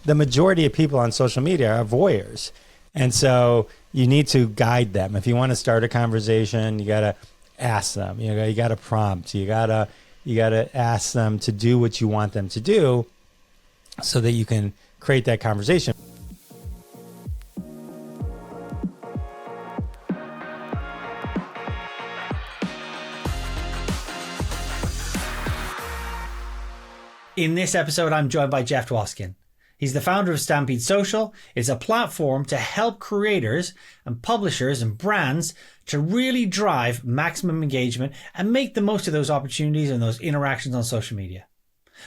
the majority of people on social media are voyeurs. And so you need to guide them. If you want to start a conversation, you got to ask them, you got to prompt, you got to ask them to do what you want them to do so that you can create that conversation. In this episode, I'm joined by Jeff Dwoskin. He's the founder of Stampede Social. It's a platform to help creators and publishers and brands to really drive maximum engagement and make the most of those opportunities and those interactions on social media.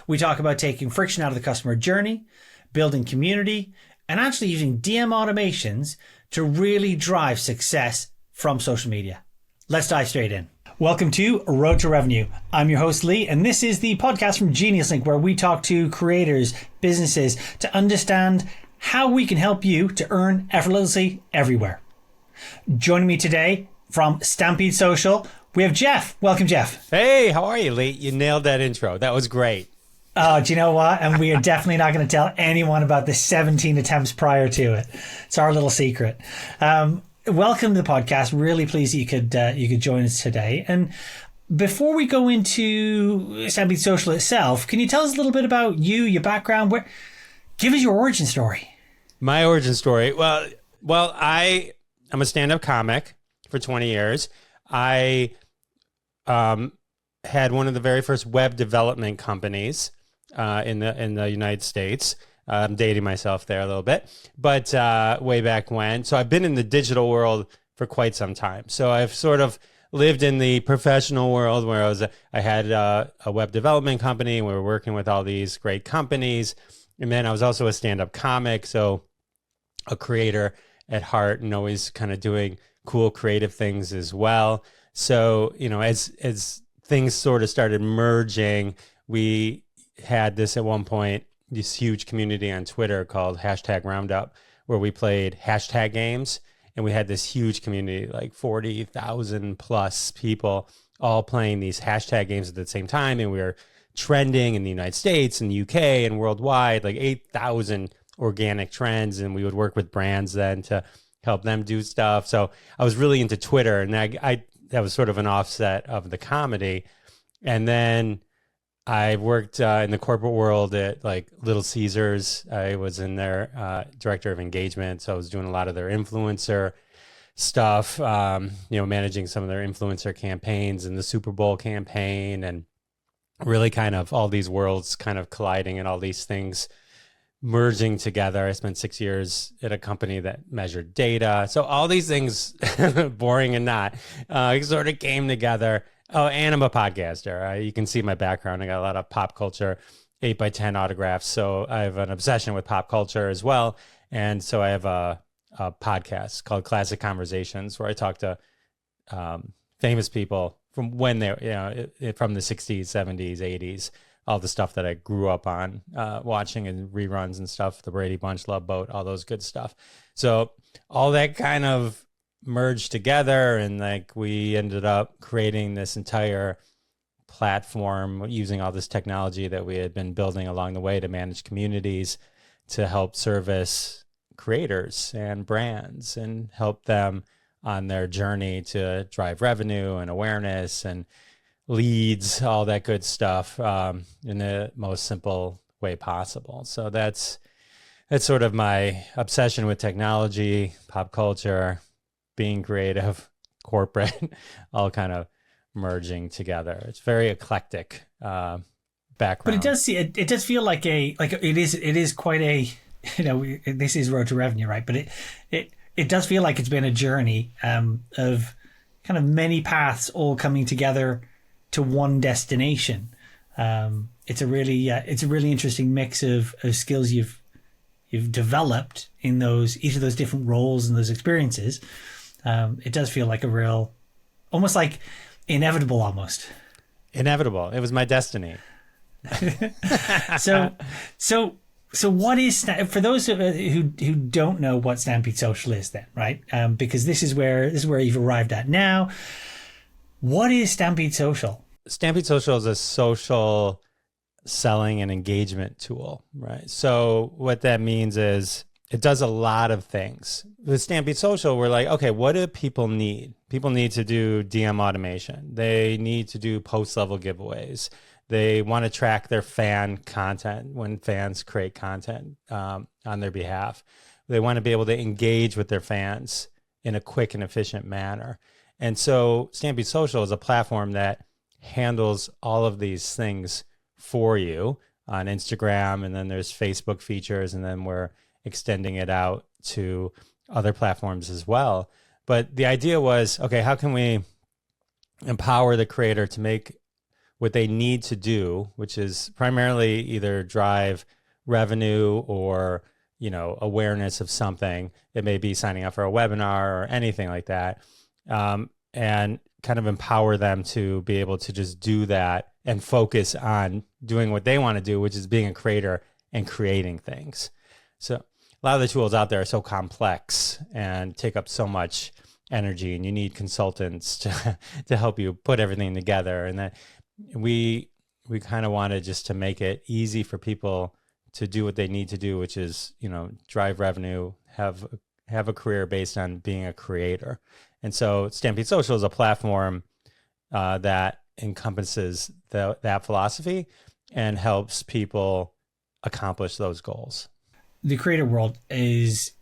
We talk about taking friction out of the customer journey, building community, and actually using DM automations to really drive success from social media. Let's dive straight in. Welcome to Road to Revenue. I'm your host, Lee, and this is the podcast from Geniuslink, where we talk to creators, businesses, to understand how we can help you to earn effortlessly everywhere. Joining me today from Stampede Social, we have Jeff. Welcome, Jeff. Hey, how are you, Lee? You nailed that intro. That was great. Oh, do you know what? And we are definitely not going to tell anyone about the 17 attempts prior to it. It's our little secret. Welcome to the podcast. Really pleased that you could join us today. And before we go into Stampede Social itself, can you tell us a little bit about you, your background? Give us your origin story. My origin story. Well, I'm a stand-up comic for 20 years. I had one of the very first web development companies in the United States. I'm dating myself there a little bit, but way back when. So I've been in the digital world for quite some time. So I've sort of lived in the professional world where I had a web development company and we were working with all these great companies. And then I was also a stand-up comic, so a creator at heart and always kind of doing cool creative things as well. So, as things sort of started merging, we had this at one point, this huge community on Twitter called #Roundup, where we played hashtag games. And we had this huge community, like 40,000 plus people all playing these hashtag games at the same time. And we were trending in the United States and the UK and worldwide, like 8,000 organic trends. And we would work with brands then to help them do stuff. So I was really into Twitter, and that was sort of an offset of the comedy. And then I worked in the corporate world at like Little Caesars. I was in their director of engagement. So I was doing a lot of their influencer stuff, managing some of their influencer campaigns and the Super Bowl campaign, and really kind of all these worlds kind of colliding and all these things merging together. I spent 6 years at a company that measured data. So all these things, boring and not, sort of came together. Oh, and I'm a podcaster. You can see my background. I got a lot of pop culture, 8x10 autographs. So I have an obsession with pop culture as well. And so I have a podcast called Classic Conversations, where I talk to famous people from when they, from the 60s, 70s, 80s, all the stuff that I grew up on, watching and reruns and stuff, the Brady Bunch, Love Boat, all those good stuff. So all that kind of merged together, and like we ended up creating this entire platform using all this technology that we had been building along the way to manage communities, to help service creators and brands and help them on their journey to drive revenue and awareness and leads, all that good stuff, in the most simple way possible. So that's sort of my obsession with technology, pop culture, being creative, corporate, all kind of merging together. It's very eclectic background. But it does feel like it is quite a, this is Road to Revenue, right? But it does feel like it's been a journey of kind of many paths all coming together to one destination. It's a really interesting mix of skills you've developed in each of those different roles and those experiences. It does feel like a real, almost like inevitable almost. Inevitable. It was my destiny. So what is, for those who don't know what Stampede Social is then, right? Because this is where you've arrived at now. What is Stampede Social? Stampede Social is a social selling and engagement tool, right? So what that means is it does a lot of things. With Stampede Social, we're like, okay, what do people need? People need to do DM automation. They need to do post-level giveaways. They want to track their fan content when fans create content on their behalf. They want to be able to engage with their fans in a quick and efficient manner. And so Stampede Social is a platform that handles all of these things for you on Instagram, and then there's Facebook features, and then we're extending it out to other platforms as well. But the idea was, okay, how can we empower the creator to make what they need to do, which is primarily either drive revenue or, you know, awareness of something. It may be signing up for a webinar or anything like that, and kind of empower them to be able to just do that and focus on doing what they want to do, which is being a creator and creating things. So a lot of the tools out there are so complex and take up so much energy, and you need consultants to help you put everything together. And that we kind of wanted just to make it easy for people to do what they need to do, which is, you know, drive revenue, have a career based on being a creator. And so Stampede Social is a platform that encompasses that philosophy and helps people accomplish those goals. The creator world is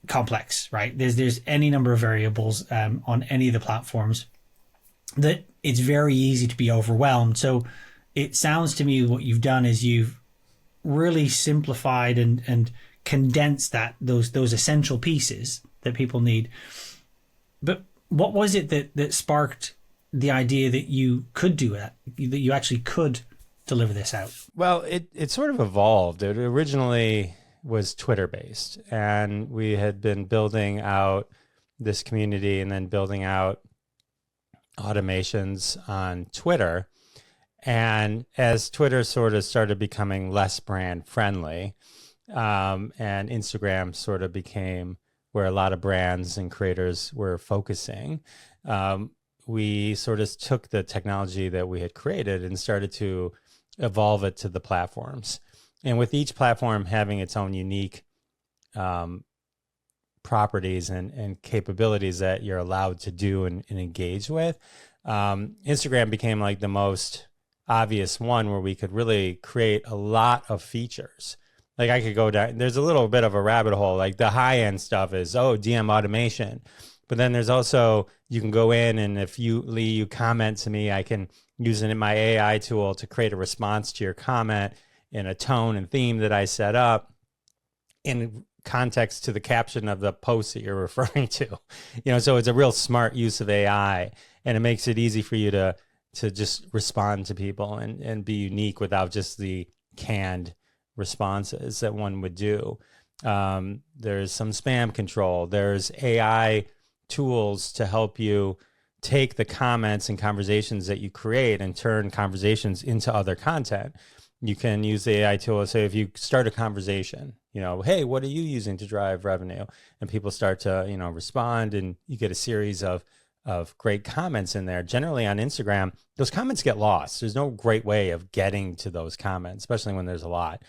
complex, right? There's any number of variables on any of the platforms that it's very easy to be overwhelmed. So it sounds to me what you've done is you've really simplified and condensed those essential pieces that people need. But what was it that sparked the idea that you could do that you actually could deliver this out? Well, it sort of evolved. It originally was Twitter based, and we had been building out this community and then building out automations on Twitter. And as Twitter sort of started becoming less brand friendly, and Instagram sort of became where a lot of brands and creators were focusing, we sort of took the technology that we had created and started to evolve it to the platforms. And with each platform having its own unique properties and capabilities that you're allowed to do and engage with, Instagram became like the most obvious one where we could really create a lot of features. Like I could go down, there's a little bit of a rabbit hole. Like the high end stuff is, DM automation. But then there's also, you can go in and if you comment to me, I can use it in my AI tool to create a response to your comment in a tone and theme that I set up in context to the caption of the post that you're referring to. You know, so it's a real smart use of AI, and it makes it easy for you to just respond to people and be unique without just the canned responses that one would do. There's some spam control. There's AI tools to help you take the comments and conversations that you create and turn conversations into other content. You can use the AI tool to say, if you start a conversation, you know, hey, what are you using to drive revenue? And people start to, you know, respond, and you get a series of great comments in there. Generally on Instagram, those comments get lost. There's no great way of getting to those comments, especially when there's a lot.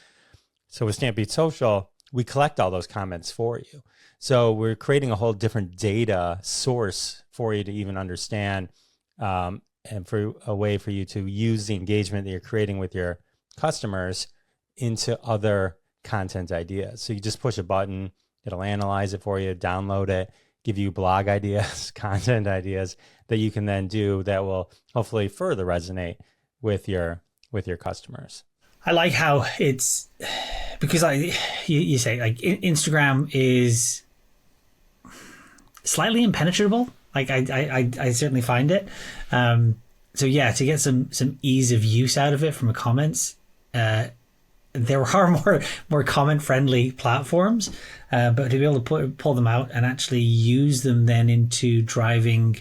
So with Stampede Social, we collect all those comments for you. So we're creating a whole different data source for you to even understand, and for a way for you to use the engagement that you're creating with your customers into other content ideas. So you just push a button, it'll analyze it for you, download it, give you blog ideas, content ideas that you can then do that will hopefully further resonate with your customers. I like how it's, because you say like Instagram is slightly impenetrable. Like I certainly find it. So yeah, to get some ease of use out of it from the comments, there are more comment friendly platforms, but to be able to pull them out and actually use them then into driving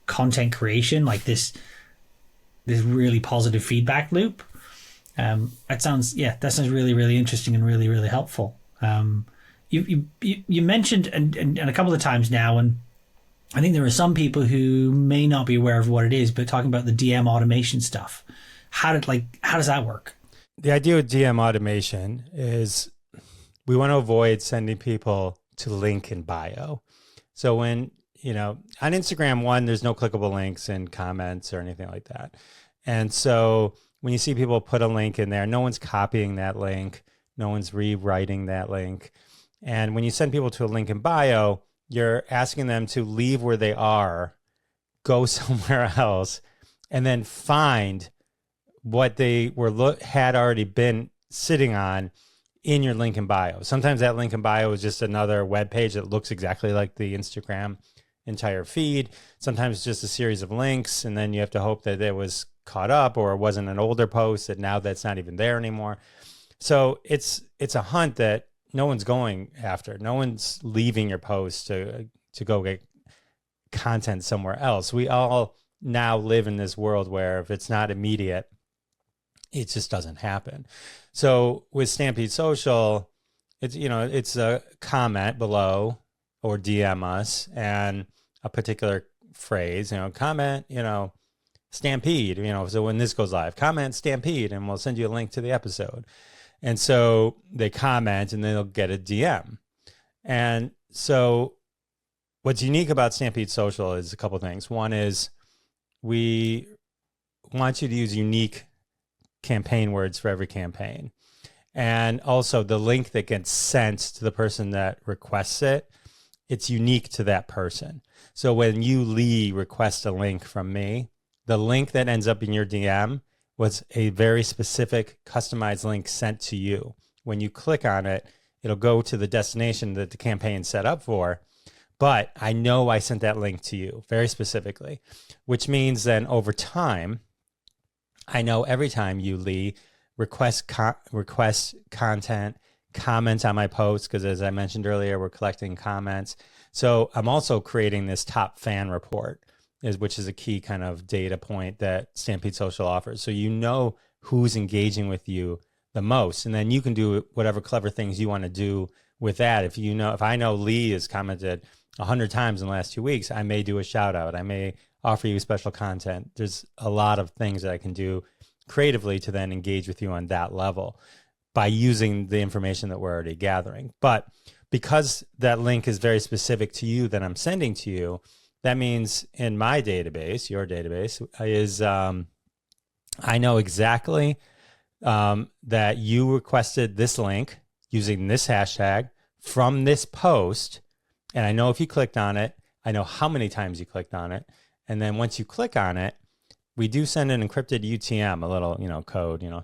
content creation, like this really positive feedback loop. That sounds really, really interesting and really, really helpful. You mentioned and a couple of times now, and I think there are some people who may not be aware of what it is, but talking about the DM automation stuff, how does that work? the idea with DM automation is we want to avoid sending people to link in bio. So when, on Instagram, one, there's no clickable links in comments or anything like that. And so when you see people put a link in there, no one's copying that link. No one's rewriting that link. And when you send people to a link in bio, you're asking them to leave where they are, go somewhere else, and then find what they had already been sitting on in your link in bio. Sometimes that link in bio is just another web page that looks exactly like the Instagram entire feed. Sometimes it's just a series of links, and then you have to hope that it was caught up or it wasn't an older post that now that's not even there anymore. So it's a hunt that no one's going after. No one's leaving your post to go get content somewhere else. We all now live in this world where if it's not immediate, it just doesn't happen. So with Stampede Social, it's a comment below or DM us and a particular phrase, comment, Stampede, so when this goes live, comment Stampede, and we'll send you a link to the episode. And so they comment and then they'll get a DM. And so what's unique about Stampede Social is a couple of things. One is we want you to use unique campaign words for every campaign. And also the link that gets sent to the person that requests it, it's unique to that person. So when you, Lee, request a link from me, the link that ends up in your DM was a very specific customized link sent to you. When you click on it, it'll go to the destination that the campaign's set up for. But I know I sent that link to you very specifically, which means then over time, I know every time you, Lee, request content, comment on my posts, because as I mentioned earlier, we're collecting comments. So I'm also creating this top fan report, which is a key kind of data point that Stampede Social offers. So you know who's engaging with you the most, and then you can do whatever clever things you want to do with that. If I know Lee has commented 100 times in the last 2 weeks, I may do a shout out. I may offer you special content. There's a lot of things that I can do creatively to then engage with you on that level by using the information that we're already gathering. But because that link is very specific to you that I'm sending to you, that means in my database, your database, is I know exactly that you requested this link using this hashtag from this post. And I know if you clicked on it, I know how many times you clicked on it. And then once you click on it, we do send an encrypted UTM, a little, code,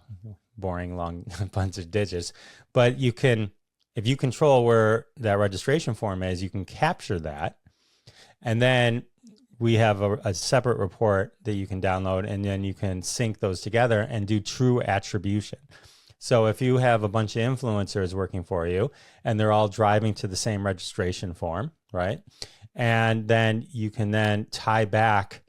boring, long bunch of digits. But you can, if you control where that registration form is, you can capture that. And then we have a separate report that you can download, and then you can sync those together and do true attribution. So if you have a bunch of influencers working for you and they're all driving to the same registration form, right? And then you can then tie back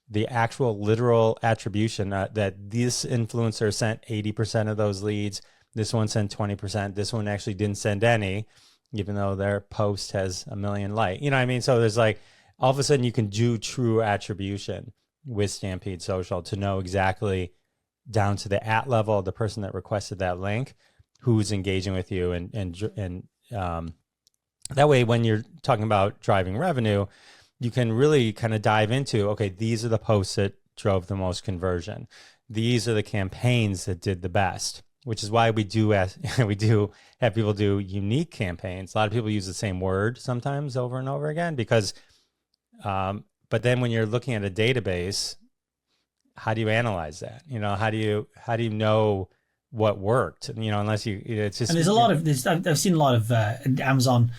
the actual literal attribution that this influencer sent 80% of those leads. This one sent 20%. This one actually didn't send any, even though their post has 1 million likes. You know what I mean? So there's like, all of a sudden you can do true attribution with Stampede Social to know exactly down to the @ level, the person that requested that link, who's engaging with you. And that way, when you're talking about driving revenue, you can really kind of dive into, okay, these are the posts that drove the most conversion. These are the campaigns that did the best, which is why we do have people do unique campaigns. A lot of people use the same word sometimes over and over again because, but then when you're looking at a database, how do you analyze that? How do you know what worked? Unless it's just. And there's a lot of this. I've seen a lot of Amazon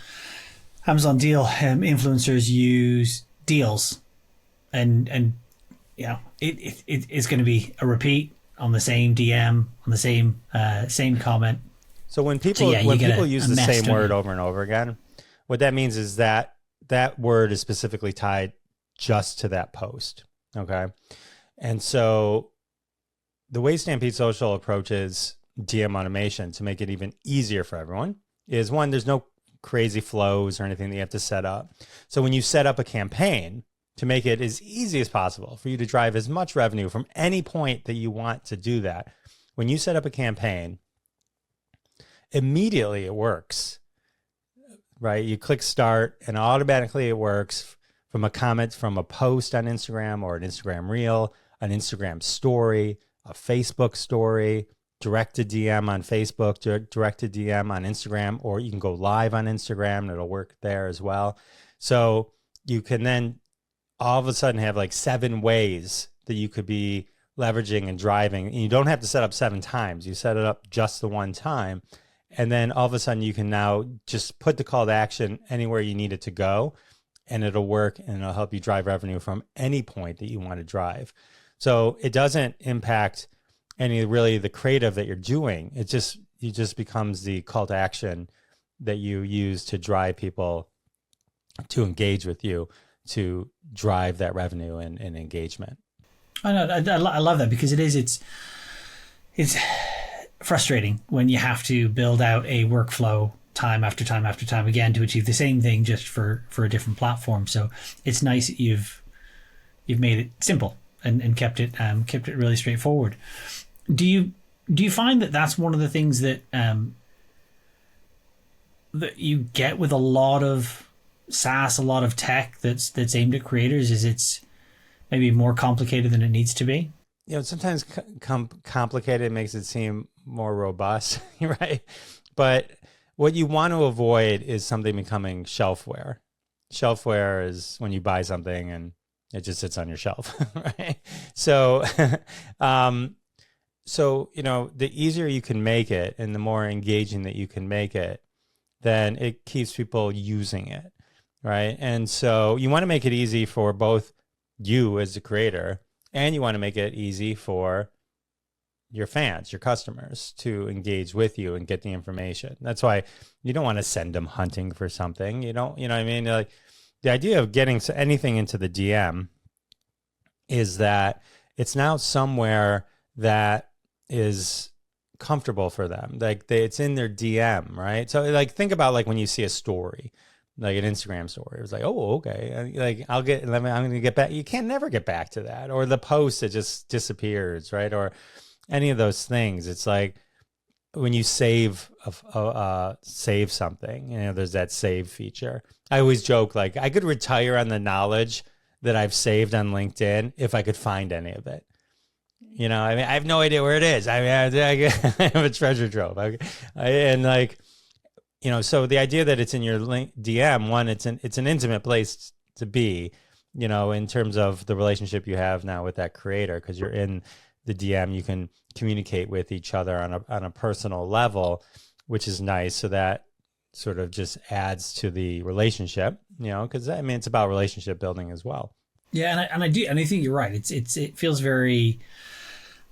deal influencers use deals, and it's going to be a repeat on the same DM on the same comment. So when people use the same word over and over again, what that means is that that word is specifically tied just to that post. Okay. And so the way Stampede Social approaches DM automation to make it even easier for everyone is, one, there's no crazy flows or anything that you have to set up. So when you set up a campaign, to make it as easy as possible for you to drive as much revenue from any point that you want to do that when you set up a campaign, immediately it works, right? You click start and automatically it works from a comment, from a post on Instagram or an Instagram reel, an Instagram story, a Facebook story, direct to DM on Facebook, direct to DM on Instagram, or you can go live on Instagram and it'll work there as well. So you can then all of a sudden have like 7 ways that you could be leveraging and driving. And you don't have to set up 7 times. You set it up just the one time. And then all of a sudden you can now just put the call to action anywhere you need it to go, and it'll work and it'll help you drive revenue from any point that you want to drive. So it doesn't impact any really the creative that you're doing. It just becomes the call to action that you use to drive people to engage with you, to drive that revenue and engagement. I know. I love that, because it's frustrating when you have to build out a workflow time after time after time again to achieve the same thing, just for a different platform. So it's nice that you've made it simple and kept it really straightforward. Do you find that that's one of the things that that you get with a lot of SaaS, a lot of tech that's aimed at creators, is it's maybe more complicated than it needs to be? You know, sometimes complicated makes it seem more robust, right? But what you want to avoid is something becoming shelfware. Shelfware is when you buy something and it just sits on your shelf, right? So, so, you know, the easier you can make it and the more engaging that you can make it, then it keeps people using it, right? And so you want to make it easy for both you as a creator, and you want to make it easy for your fans, your customers, to engage with you and get the information. That's why you don't want to send them hunting for something. You don't, you know what I mean? Like, the idea of getting anything into the DM is that it's now somewhere that is comfortable for them. Like it's in their DM, right? So like, think about like when you see a story, like an Instagram story, it was like, oh, okay. Like I'm going to get back. You can't never get back to that. Or the post, it just disappears, right? Or any of those things. It's like when you save something, you know, there's that save feature. I always joke, like I could retire on the knowledge that I've saved on LinkedIn if I could find any of it. You know, I mean, I have no idea where it is. I mean, I have a treasure trove. And like, you know, so the idea that it's in your DM, one, it's an intimate place to be, you know, in terms of the relationship you have now with that creator, because you're in the DM, you can communicate with each other on a personal level, which is nice. So that sort of just adds to the relationship, you know, because I mean, it's about relationship building as well. Yeah, and I think you're right. It feels very,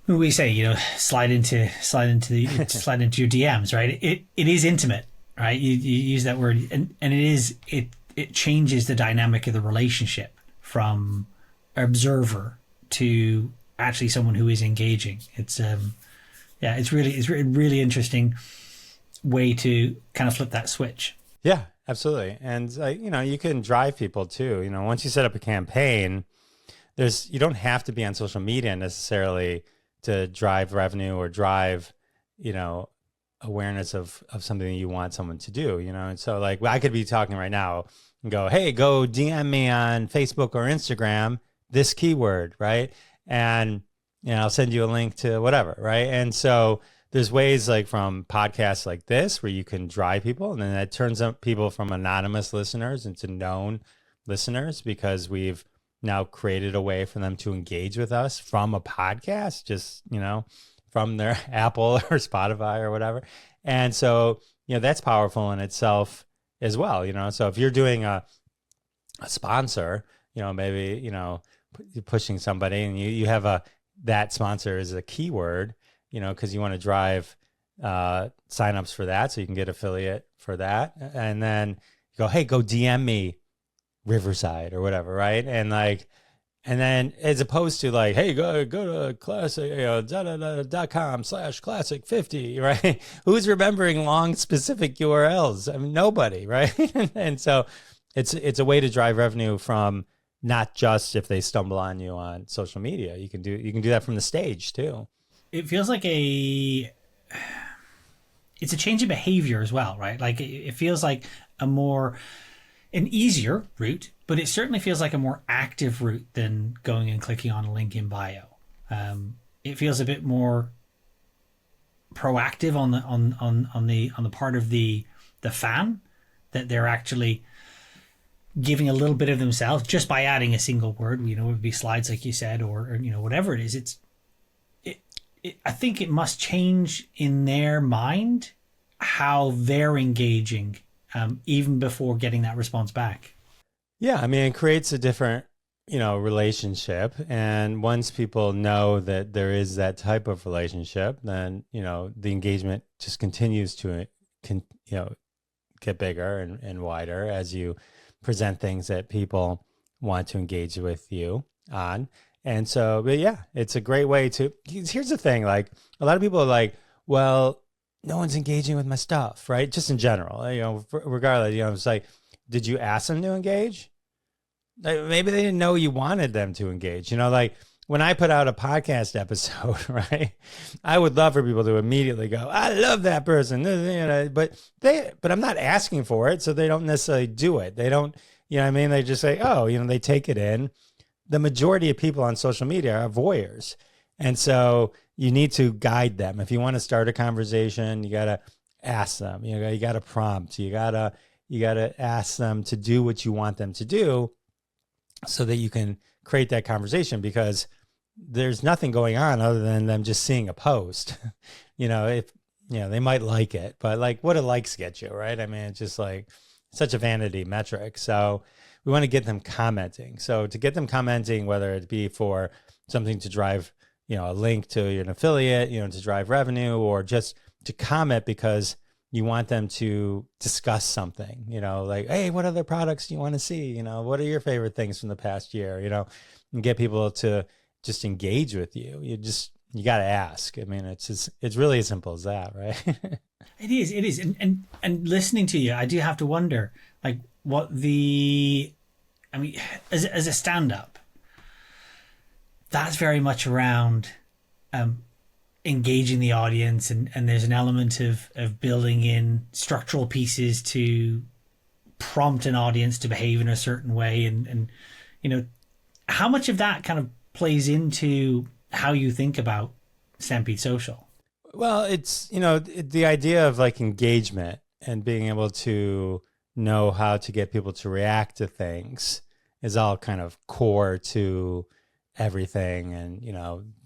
when we say, you know, slide into your DMs, right? It is intimate, right? You use that word, and it changes the dynamic of the relationship from observer to actually someone who is engaging. It's it's really interesting way to kind of flip that switch. Yeah, absolutely. And you know, you can drive people too. You know, once you set up a campaign, you don't have to be on social media necessarily to drive revenue or drive, you know, awareness of something that you want someone to do, you know? And so like, I could be talking right now and go, hey, go DM me on Facebook or Instagram, this keyword, right? And, you know, I'll send you a link to whatever, right? And so there's ways like from podcasts like this where you can drive people, and then that turns up people from anonymous listeners into known listeners, because we've now created a way for them to engage with us from a podcast, just, you know, from their Apple or Spotify or whatever. And so, you know, that's powerful in itself as well, you know? So if you're doing a sponsor, you know, maybe, you know, you're pushing somebody and you have that sponsor is a keyword, you know, because you want to drive signups for that, so you can get affiliate for that. And then you go, hey, go DM me Riverside or whatever, right? And like, and then as opposed to like, hey, go to classic, you know, .com/classic50, right? Who's remembering long specific URLs? I mean, nobody, right? And so it's a way to drive revenue from not just if they stumble on you on social media. You can do that from the stage too. it feels like it's a change in behavior as well, right? Like it feels like an easier route, but it certainly feels like a more active route than going and clicking on a link in bio. It feels a bit more proactive on the part of the fan, that they're actually giving a little bit of themselves just by adding a single word. It would be slides, like you said, or whatever it is. I think it must change in their mind how they're engaging, even before getting that response back. Yeah, I mean, it creates a different, relationship. And once people know that there is that type of relationship, then, the engagement just continues to, get bigger and wider as you present things that people want to engage with you on. And so, but yeah, it's a great way to, here's the thing, like a lot of people are like, well, no one's engaging with my stuff, right? Just in general, regardless, it's like, did you ask them to engage? Like, maybe they didn't know you wanted them to engage, like when I put out a podcast episode, right? I would love for people to immediately go, I love that person, but I'm not asking for it. So they don't necessarily do it. They don't, they just say, oh, they take it in. The majority of people on social media are voyeurs. And so you need to guide them. If you want to start a conversation, you got to ask them, you got to prompt, you got to ask them to do what you want them to do so that you can create that conversation, because there's nothing going on other than them just seeing a post. If, they might like it, but like, what do likes get you, right? I mean, it's just like such a vanity metric. So we want to get them commenting. So to get them commenting, whether it be for something to drive, a link to an affiliate, to drive revenue, or just to comment because you want them to discuss something, like, hey, what other products do you want to see? What are your favorite things from the past year? And get people to just engage with you. You got to ask. I mean, it's really as simple as that, right? It is. And listening to you, I do have to wonder, like, as a stand-up, that's very much around engaging the audience, and there's an element of building in structural pieces to prompt an audience to behave in a certain way, and how much of that kind of plays into how you think about Stampede Social? Well, it's, the idea of like engagement and being able to know how to get people to react to things is all kind of core to everything. And,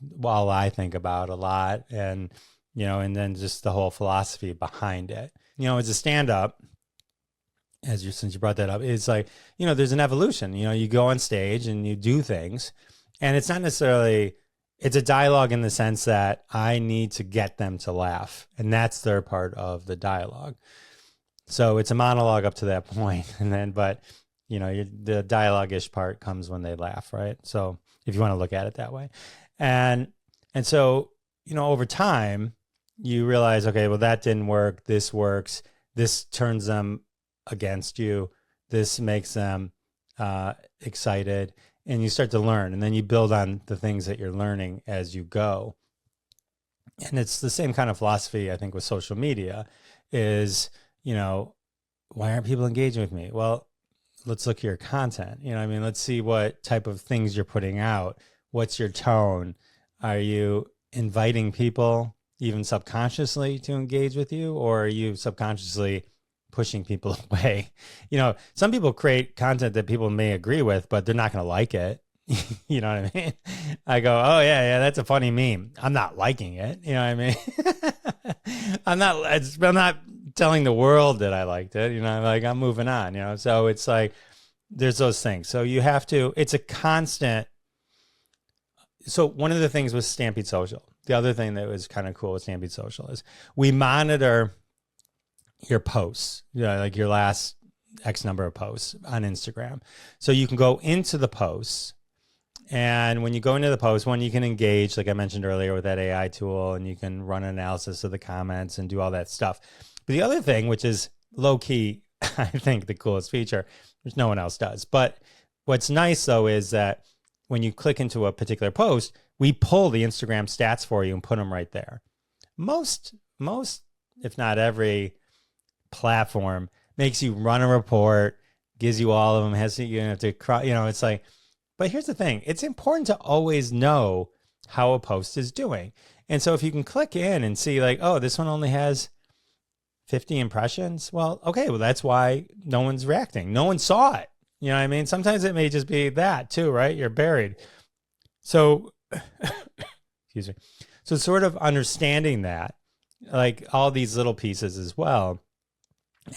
while I think about a lot, and, and then just the whole philosophy behind it, as a stand-up, since you brought that up, it's like, there's an evolution. You go on stage and you do things, and it's not necessarily, it's a dialogue in the sense that I need to get them to laugh, and that's their part of the dialogue. So it's a monologue up to that point, and then, but the dialogue-ish part comes when they laugh, right? So if you want to look at it that way, and so over time you realize, okay, well, that didn't work. This works. This turns them against you. This makes them excited, and you start to learn, and then you build on the things that you're learning as you go. And it's the same kind of philosophy, I think, with social media is, why aren't people engaging with me? Well, let's look at your content. Let's see what type of things you're putting out. What's your tone? Are you inviting people even subconsciously to engage with you, or are you subconsciously pushing people away? Some people create content that people may agree with, but they're not going to like it. You know what I mean? I go, oh yeah, that's a funny meme. I'm not liking it. You know what I mean? I'm not telling the world that I liked it. Like I'm moving on. So it's like there's those things. So you have to. It's a constant. So one of the things with Stampede Social, the other thing that was kind of cool with Stampede Social is we monitor your posts, like your last X number of posts on Instagram. So you can go into the posts, and when you go into the post, one, you can engage, like I mentioned earlier, with that AI tool, and you can run analysis of the comments and do all that stuff. But the other thing, which is low key, I think the coolest feature, which no one else does. But what's nice though, is that when you click into a particular post, we pull the Instagram stats for you and put them right there. Most, if not every platform makes you run a report, gives you all of them, has to, you have to, it's like, but here's the thing. It's important to always know how a post is doing. And so if you can click in and see like, oh, this one only has 50 impressions. Well, okay. Well, that's why no one's reacting. No one saw it. You know what I mean? Sometimes it may just be that too, right? You're buried. So, excuse me. So sort of understanding that, like all these little pieces as well,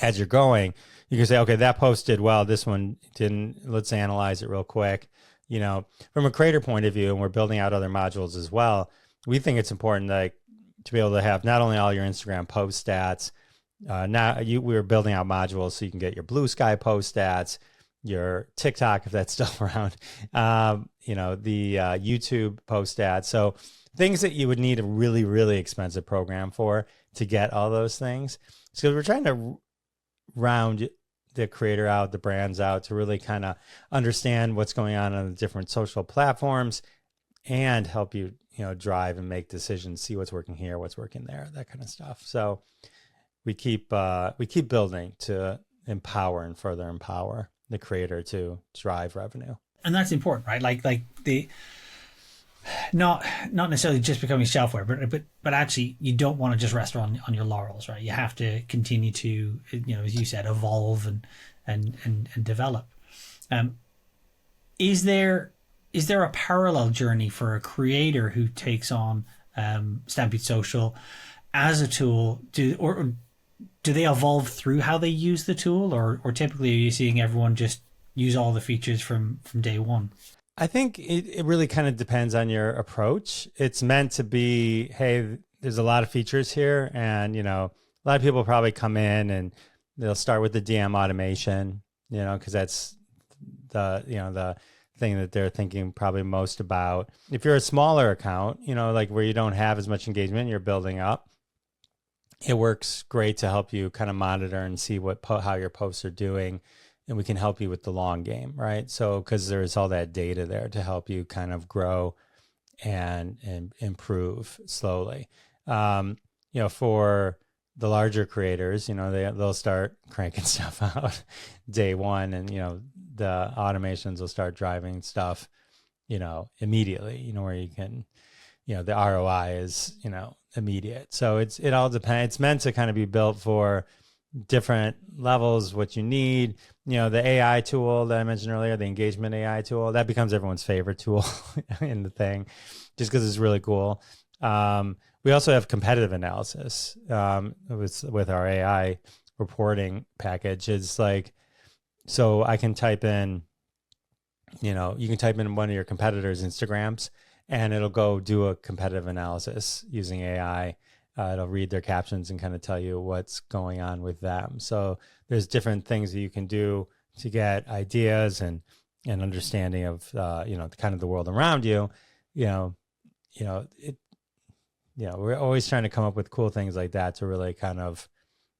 as you're going, you can say, okay, that post did well. This one didn't. Let's analyze it real quick. You know, from a creator point of view, and we're building out other modules as well, we think it's important like to be able to have not only all your Instagram post stats, we were building out modules so you can get your Blue Sky post stats, your TikTok, if that's still around, the YouTube post stats. So things that you would need a really, really expensive program for to get all those things. So we're trying to round the creator out, the brands out, to really kind of understand what's going on the different social platforms and help you, drive and make decisions, see what's working here, what's working there, that kind of stuff. So we keep building to empower and further empower the creator to drive revenue. And that's important, right? Like the not necessarily just becoming shelfware, but actually you don't want to just rest on your laurels, right? You have to continue to, as you said, evolve and develop. Is there a parallel journey for a creator who takes on Stampede Social as a tool? Do they evolve through how they use the tool, or typically are you seeing everyone just use all the features from day one? I think it really kind of depends on your approach. It's meant to be, hey, there's a lot of features here, and a lot of people probably come in and they'll start with the DM automation, because that's the thing that they're thinking probably most about. If you're a smaller account, like where you don't have as much engagement, you're building up, it works great to help you kind of monitor and see how your posts are doing. And we can help you with the long game, right? So, because there's all that data there to help you kind of grow and improve slowly. For the larger creators, they'll start cranking stuff out day one, and the automations will start driving stuff, immediately. Where you can, the ROI is immediate. So it all depends. It's meant to kind of be built for different levels, what you need. The AI tool that I mentioned earlier, the engagement AI tool, that becomes everyone's favorite tool in the thing, just because it's really cool. We also have competitive analysis with our AI reporting package. It's like, so I can type in, you can type in one of your competitors' Instagrams, and it'll go do a competitive analysis using AI. It'll read their captions and kind of tell you what's going on with them. So there's different things that you can do to get ideas and understanding of, kind of the world around you. We're always trying to come up with cool things like that to really kind of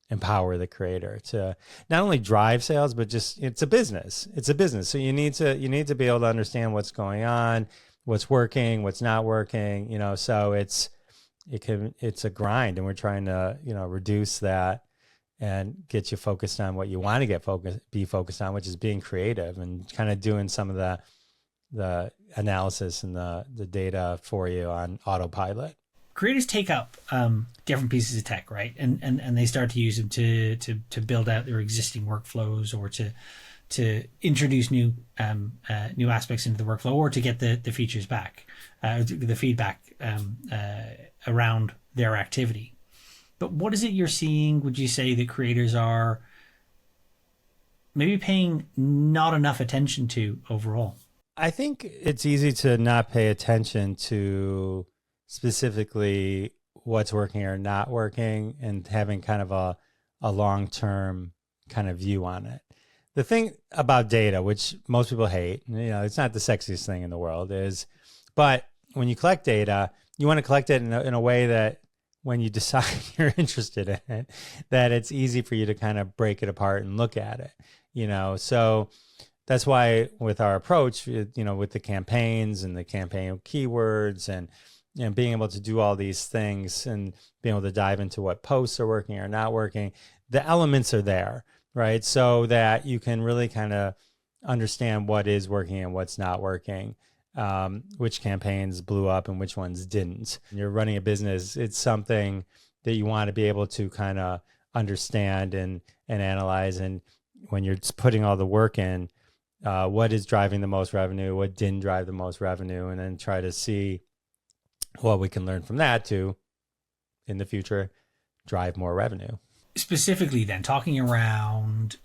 empower the creator to not only drive sales, but just, it's a business. It's a business. So you need to be able to understand what's going on, what's working, what's not working, so it's a grind, and we're trying to, reduce that and get you focused on what you want to be focused on, which is being creative and kind of doing some of the analysis and the data for you on autopilot. Creators take up different pieces of tech, right? And they start to use them to build out their existing workflows, or to introduce new aspects into the workflow, or to get the features back, the feedback around their activity. But what is it you're seeing, would you say, that creators are maybe paying not enough attention to overall? I think it's easy to not pay attention to specifically what's working or not working, and having kind of a long-term kind of view on it. The thing about data, which most people hate, it's not the sexiest thing in the world, but when you collect data, you want to collect it in a way that when you decide you're interested in it, that it's easy for you to kind of break it apart and look at it, So that's why with our approach, with the campaigns and the campaign keywords and being able to do all these things and being able to dive into what posts are working or not working, the elements are there, right? So that you can really kind of understand what is working and what's not working, which campaigns blew up and which ones didn't. You're running a business, it's something that you want to be able to kind of understand and analyze. And when you're putting all the work in, what is driving the most revenue, what didn't drive the most revenue, and then try to see what we can learn from that to, in the future, drive more revenue. Specifically then, talking around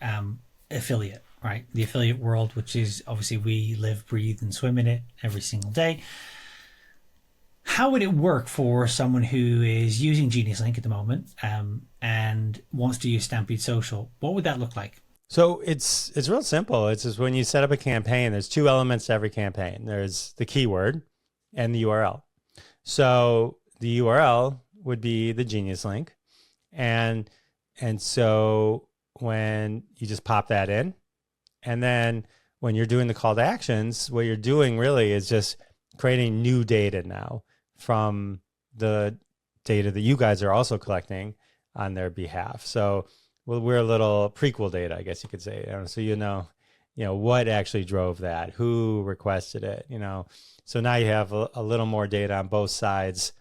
affiliate, right? The affiliate world, which is obviously we live, breathe, and swim in it every single day. How would it work for someone who is using Geniuslink at the moment and wants to use Stampede Social? What would that look like? So it's real simple. It's just when you set up a campaign, there's two elements to every campaign. There's the keyword and the URL. So the URL would be the Geniuslink. And so when you just pop that in, and then when you're doing the call to actions, what you're doing really is just creating new data now from the data that you guys are also collecting on their behalf. So we're a little prequel data, I guess you could say. So you know what actually drove that, who requested it. So now you have a little more data on both sides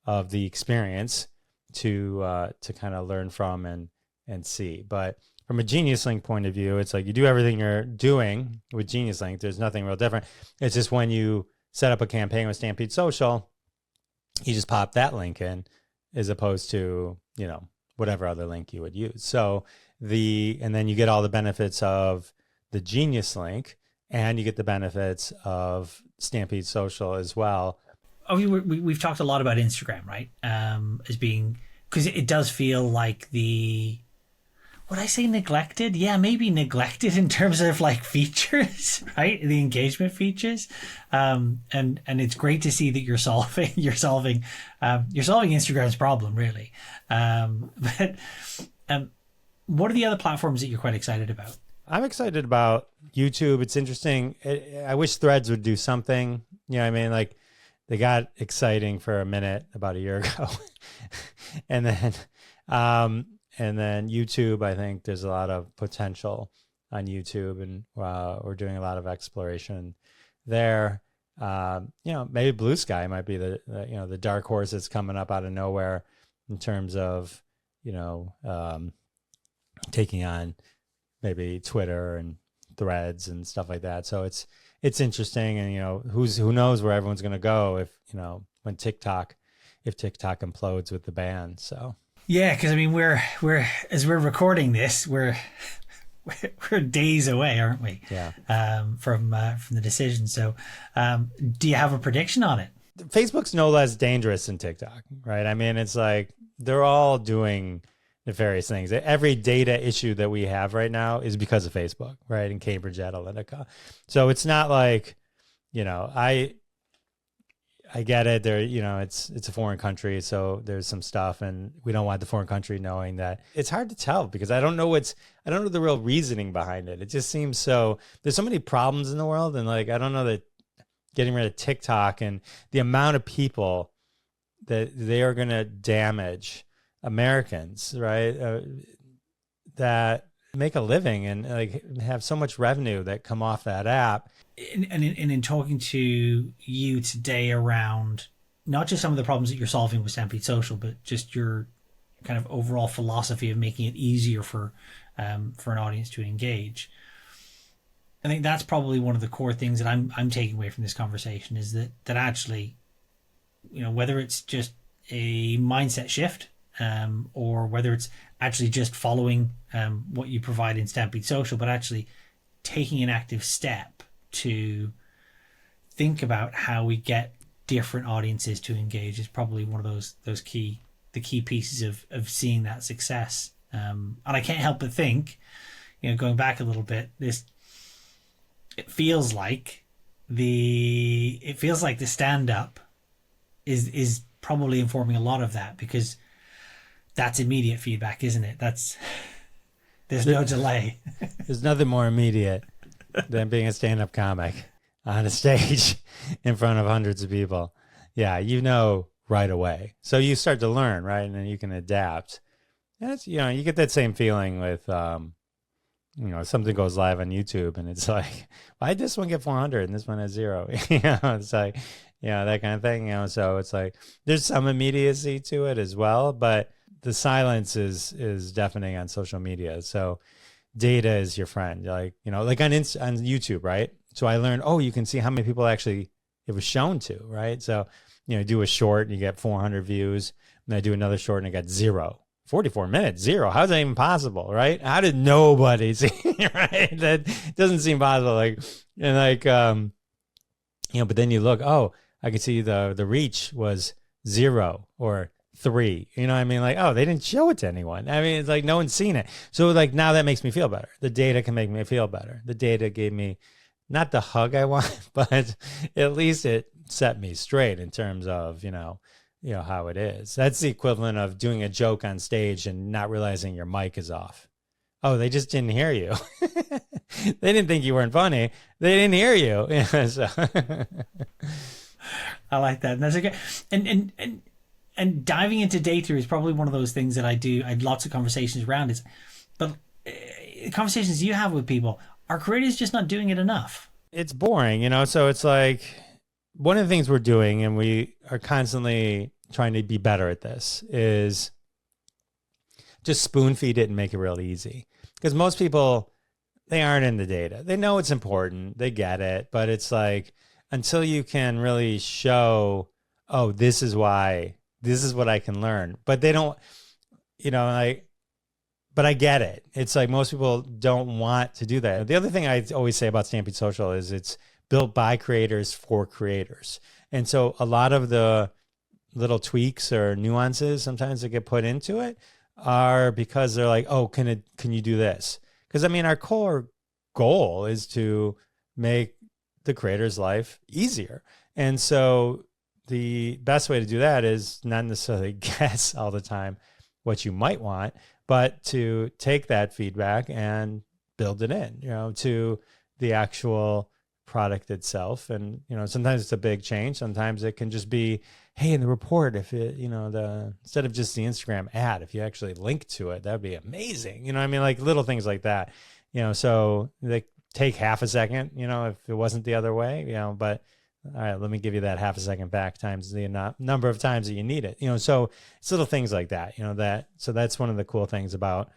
of the experience to kind of learn from and see. But from a Geniuslink point of view, it's like you do everything you're doing with Geniuslink. There's nothing real different. It's just when you set up a campaign with Stampede Social, you just pop that link in as opposed to, whatever other link you would use. So and then you get all the benefits of the Geniuslink, and you get the benefits of Stampede Social as well. Oh, we've talked a lot about Instagram, right? As being, because it does feel like would I say neglected? Yeah, maybe neglected in terms of like features, right? The engagement features. And it's great to see that you're solving Instagram's problem, really. But what are the other platforms that you're quite excited about? I'm excited about YouTube. It's interesting. I wish Threads would do something. Like they got exciting for a minute about a year ago. And then YouTube, I think there's a lot of potential on YouTube, and we're doing a lot of exploration there. Maybe Blue Sky might be the dark horse that's coming up out of nowhere in terms of, taking on maybe Twitter and Threads and stuff like that. So it's interesting, and who knows where everyone's going to go if TikTok implodes with the ban. So yeah, because we're as we're recording this, we're days away, aren't we? Yeah. From the decision. So do you have a prediction on it? Facebook's no less dangerous than TikTok, right? It's like they're all doing nefarious things. Every data issue that we have right now is because of Facebook, right? And Cambridge Analytica. So it's not like, I get it. There, it's a foreign country, so there's some stuff, and we don't want the foreign country knowing that. It's hard to tell because I don't know the real reasoning behind it. It just seems there's so many problems in the world, and like I don't know that getting rid of TikTok and the amount of people that they are going to damage Americans, right? That make a living and like have so much revenue that come off that app. And in talking to you today around not just some of the problems that you're solving with Stampede Social, but just your kind of overall philosophy of making it easier for an audience to engage, I think that's probably one of the core things that I'm taking away from this conversation is that actually, whether it's just a mindset shift, or whether it's actually just following what you provide in Stampede Social, but actually taking an active step to think about how we get different audiences to engage is probably one of the key pieces of seeing that success. And I can't help but think, going back a little bit, it feels like the stand-up is probably informing a lot of that, because that's immediate feedback, isn't it? There's no delay. There's nothing more immediate than being a stand-up comic on a stage in front of hundreds of people. Yeah, you know right away. So you start to learn, right? And then you can adapt. And it's, you get that same feeling with, something goes live on YouTube and it's like, why did this one get 400 and this one has 0? It's like, that kind of thing, so it's like, there's some immediacy to it as well, but the silence is deafening on social media. So data is your friend, like on YouTube, right? So I learned, you can see how many people actually it was shown to, right? So, do a short and you get 400 views, and I do another short and I got 0. 44 minutes, 0. How's that even possible, right? How did nobody see, right? That doesn't seem possible. But then you look, I can see the reach was 0 or 3. You know what I mean? Like, they didn't show it to anyone. I mean, it's like no one's seen it. So like now that makes me feel better. The data can make me feel better. The data gave me not the hug I want, but at least it set me straight in terms of, how it is. That's the equivalent of doing a joke on stage and not realizing your mic is off. They just didn't hear you. They didn't think you weren't funny. They didn't hear you. So. I like that. And that's okay. And diving into data is probably one of those things that I do. I had lots of conversations around it, but conversations you have with people, are creators just not doing it enough? It's boring, so it's like, one of the things we're doing, and we are constantly trying to be better at this, is just spoon feed it and make it real easy. Because most people, they aren't in the data. They know it's important. They get it. But it's like, until you can really show, this is why, this is what I can learn. But they don't, but I get it. It's like most people don't want to do that. The other thing I always say about Stampede Social is it's built by creators for creators. And so a lot of the little tweaks or nuances sometimes that get put into it are because they're like, can you do this? Because our core goal is to make the creator's life easier. And so the best way to do that is not necessarily guess all the time what you might want, but to take that feedback and build it in, to the actual product itself. And sometimes it's a big change. Sometimes it can just be, hey, in the report, if it instead of just the Instagram ad, if you actually link to it, that'd be amazing. Like little things like that. So they take half a second, if it wasn't the other way, but all right, let me give you that half a second back times the number of times that you need it. So it's little things like that. So that's one of the cool things about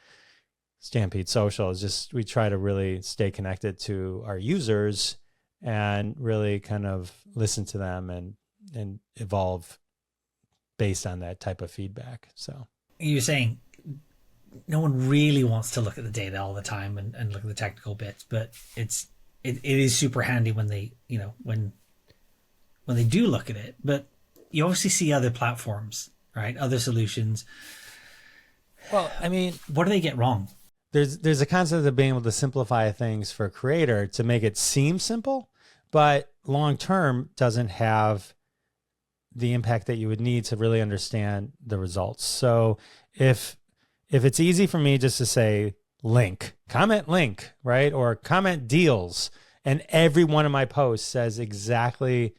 Stampede Social is just we try to really stay connected to our users and really kind of listen to them and evolve based on that type of feedback. So you're saying no one really wants to look at the data all the time and look at the technical bits, but it is super handy when they, when they do look at it. But you obviously see other platforms, right? Other solutions. Well, what do they get wrong? There's a concept of being able to simplify things for a creator to make it seem simple, but long term doesn't have the impact that you would need to really understand the results. So if it's easy for me just to say comment link, right? Or comment deals, and every one of my posts says exactly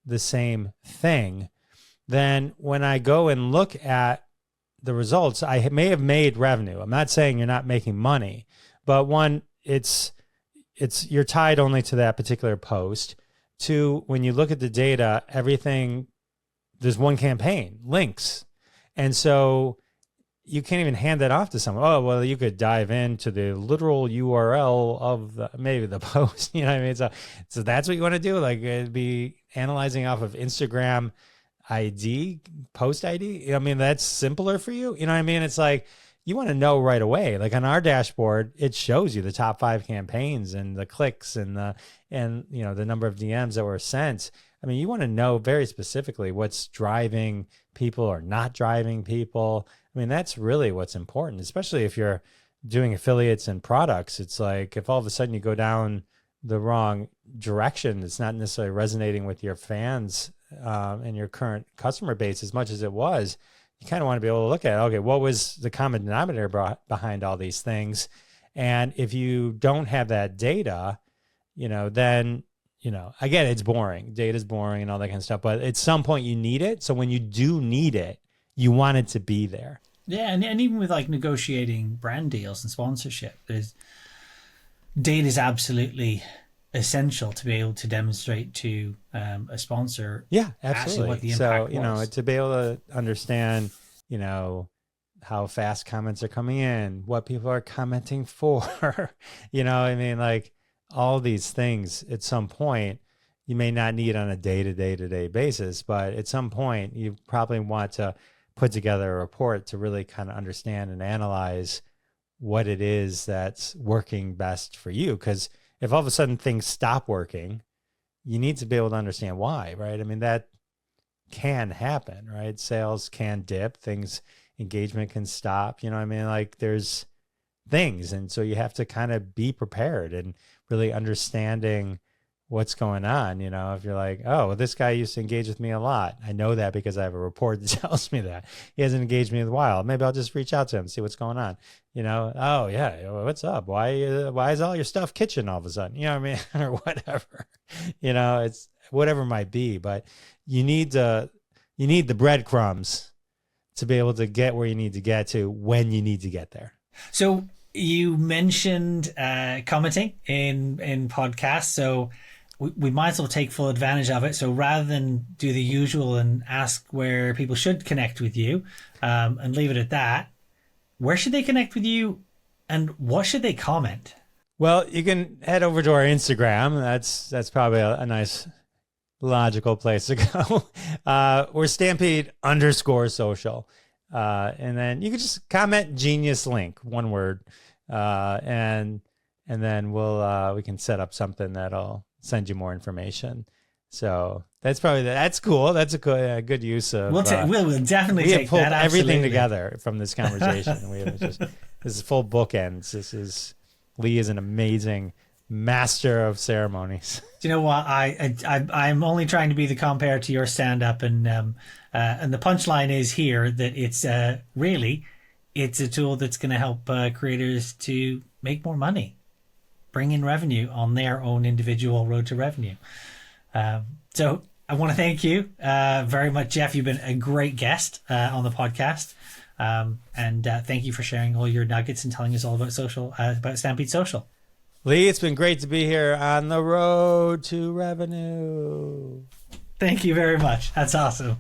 the same thing, then when I go and look at the results, I may have made revenue. I'm not saying you're not making money, but one, it's you're tied only to that particular post. Two, when you look at the data, everything, there's one campaign, links. And so you can't even hand that off to someone. Oh, well, you could dive into the literal URL of maybe the post. You know what I mean? So that's what you want to do? Like it'd be analyzing off of Instagram ID, post ID. That's simpler for you. You know what I mean? It's like, you want to know right away. Like on our dashboard, it shows you the top 5 campaigns and the clicks and the number of DMs that were sent. You want to know very specifically what's driving people or not driving people. That's really what's important, especially if you're doing affiliates and products. It's like if all of a sudden you go down the wrong direction, it's not necessarily resonating with your fans and your current customer base as much as it was. You kind of want to be able to look at, okay, what was the common denominator behind all these things? And if you don't have that data, then, I get it's boring. Data's boring and all that kind of stuff. But at some point you need it. So when you do need it, you want it to be there. Yeah, and even with like negotiating brand deals and sponsorship, data is absolutely essential to be able to demonstrate to a sponsor. Yeah, actually what absolutely. the So, impact was. to be able to understand, how fast comments are coming in, what people are commenting for, like all these things at some point you may not need on a day-to-day basis, but at some point you probably want to put together a report to really kind of understand and analyze what it is that's working best for you. Because if all of a sudden things stop working, you need to be able to understand why, right? I mean, that can happen, right? Sales can dip, engagement can stop, like there's things. And so you have to kind of be prepared and really understanding what's going on. If you're like, oh, well, this guy used to engage with me a lot. I know that because I have a report that tells me that. He hasn't engaged me in a while. Maybe I'll just reach out to him, see what's going on. Oh yeah, what's up? Why is all your stuff kitchen all of a sudden? You know what I mean? Or whatever. It's whatever it might be, but you need the breadcrumbs to be able to get where you need to get to when you need to get there. So you mentioned commenting in podcasts, so we might as well take full advantage of it. So rather than do the usual and ask where people should connect with you, and leave it at that, where should they connect with you and what should they comment? Well, you can head over to our Instagram. That's probably a nice logical place to go. We're Stampede_social. And then you can just comment Geniuslink, one word. And then we can set up something that'll send you more information. So that's cool. That's a good use of. We'll definitely take pulled that. Everything Absolutely. together from this conversation. This is full bookends. Lee is an amazing master of ceremonies. Do you know what? I'm only trying to be the compare to your stand-up, and the punchline is here that it's it's a tool that's going to help creators to make more money, bring in revenue on their own individual road to revenue. So I want to thank you very much, Jeff. You've been a great guest on the podcast, and thank you for sharing all your nuggets and telling us all about about Stampede Social. Lee, it's been great to be here on the road to revenue. Thank you very much. That's awesome.